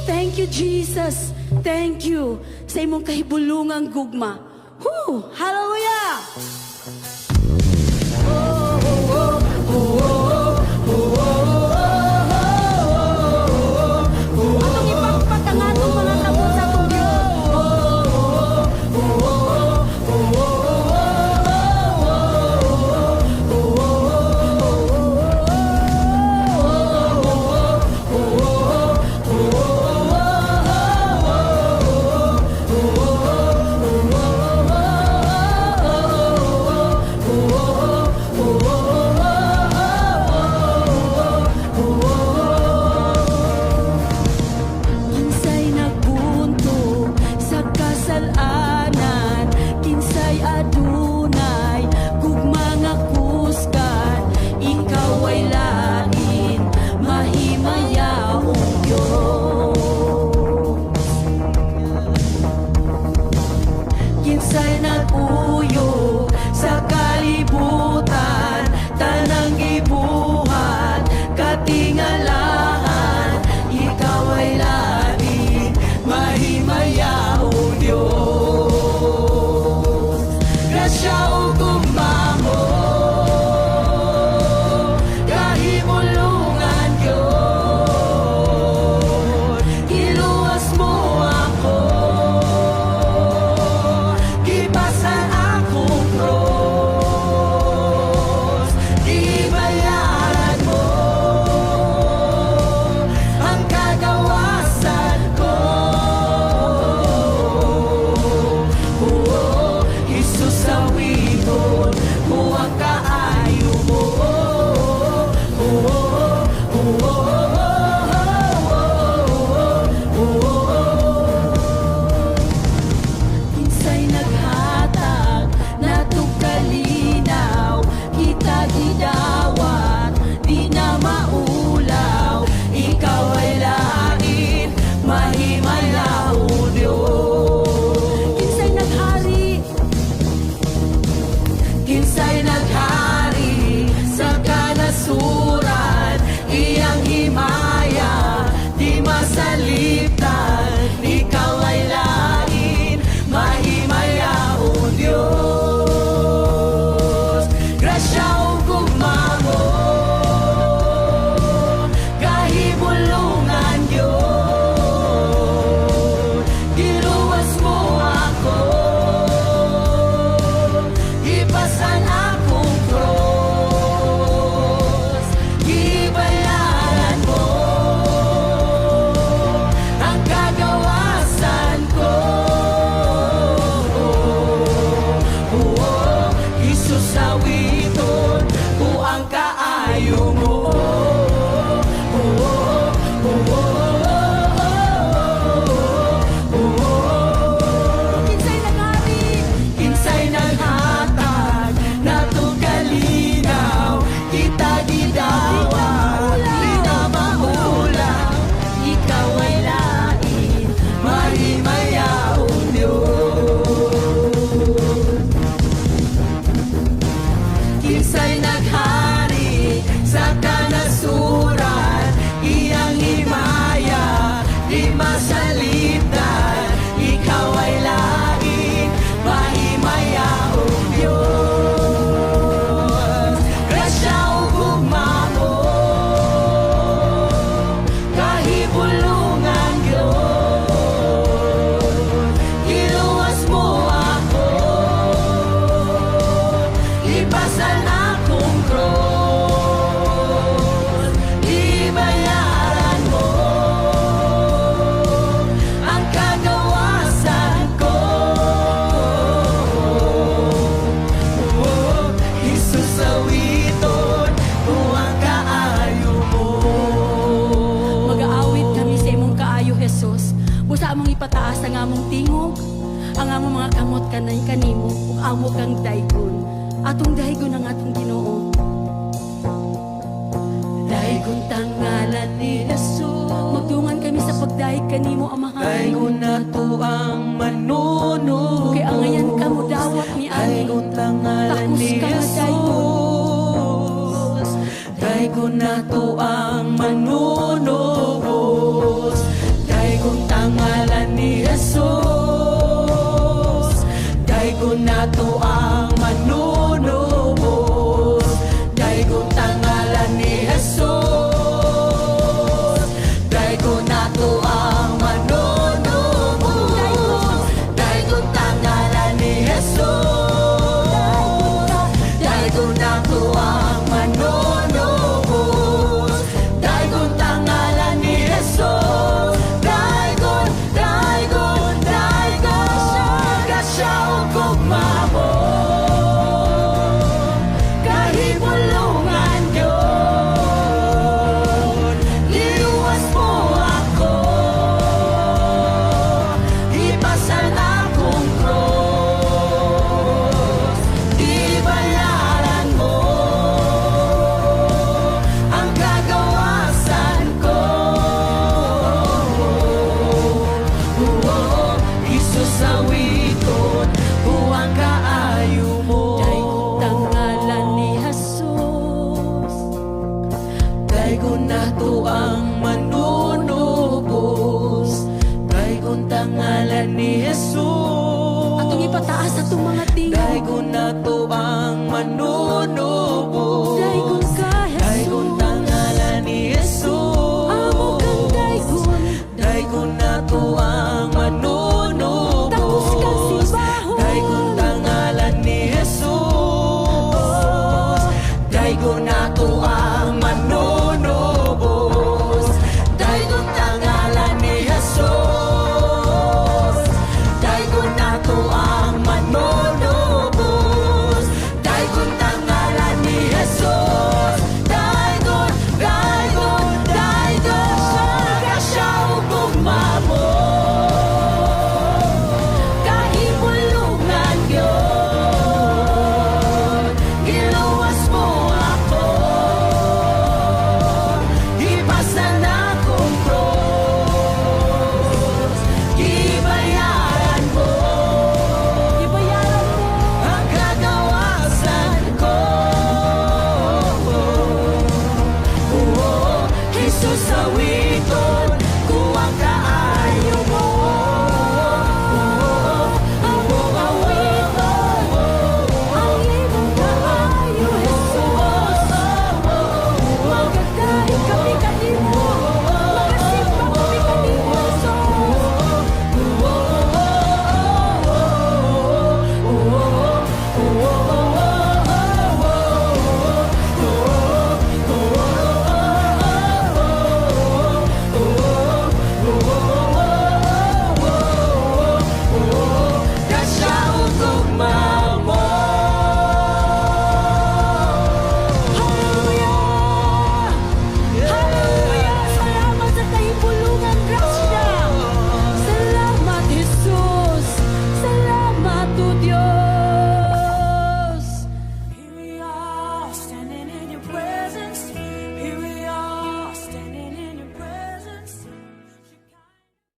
Thank you, Jesus. Thank you sa imong kahibulungang gugma. Hallelujah! Atong ipakpak ang atong mga kamot sa atong Kinsay nagbunto sa kasalanan, kinsay adunay gugma nga kusgan, ikaw ay lain mahimayaong Diyos. Kinsay nag-uyo sa kalibutan, tanang gibuhat katingalaan, ikaw ay lain mahimayaong Diyos. Grasya o gumamo, kahimulungan yun, iluwas mo ako, gipasan akong cross, ibayaran mo ang kagawasan ko. Jesus awiton mo ang kaayo mo. Kinsay naghatag natong kalinaw, kita gidawat di na maulaw, ikaw ay lain mahimayaong Diyos. Kinsay naghari sa kanasuran, iyang himaya di masaliptan, ikaw ay lain mahimayaong Diyos. Grasya o gumamo, kahibulungan yun, giluwas mo ako, ipasan akong cross, ibayaran mo ang kagawasan ko. Jesus awiton ko ang kaayo mo. Kinsay nagari, kinsay naghatag natong kalinaw, kita gidawat di na mahulang, ikaw ay lain mahimayaong Diyos. Kinsay naghari sa kanasuran, iyang himaya di masaliptan, ikaw ay lain mahimayaong Diyos. Grasya o gumamo, kahibulungan yun, iluwas mo ako, ipasan akong cross, ibayaran mo ang kagawasan ko. Jesus awiton mo ang kaayo mo. Mag-aawit kami sa imong kaayo, Jesus. Busa among ipataas ang among tingog, ang among mga kamot kanay kanimo, ug amo kang daygon. Atong daygon ang atong Ginoo. Daygon tangalan ni Jesus. Magdungan kami sa pagdayeg kanimo, Amahan. Daygon nato ang manunod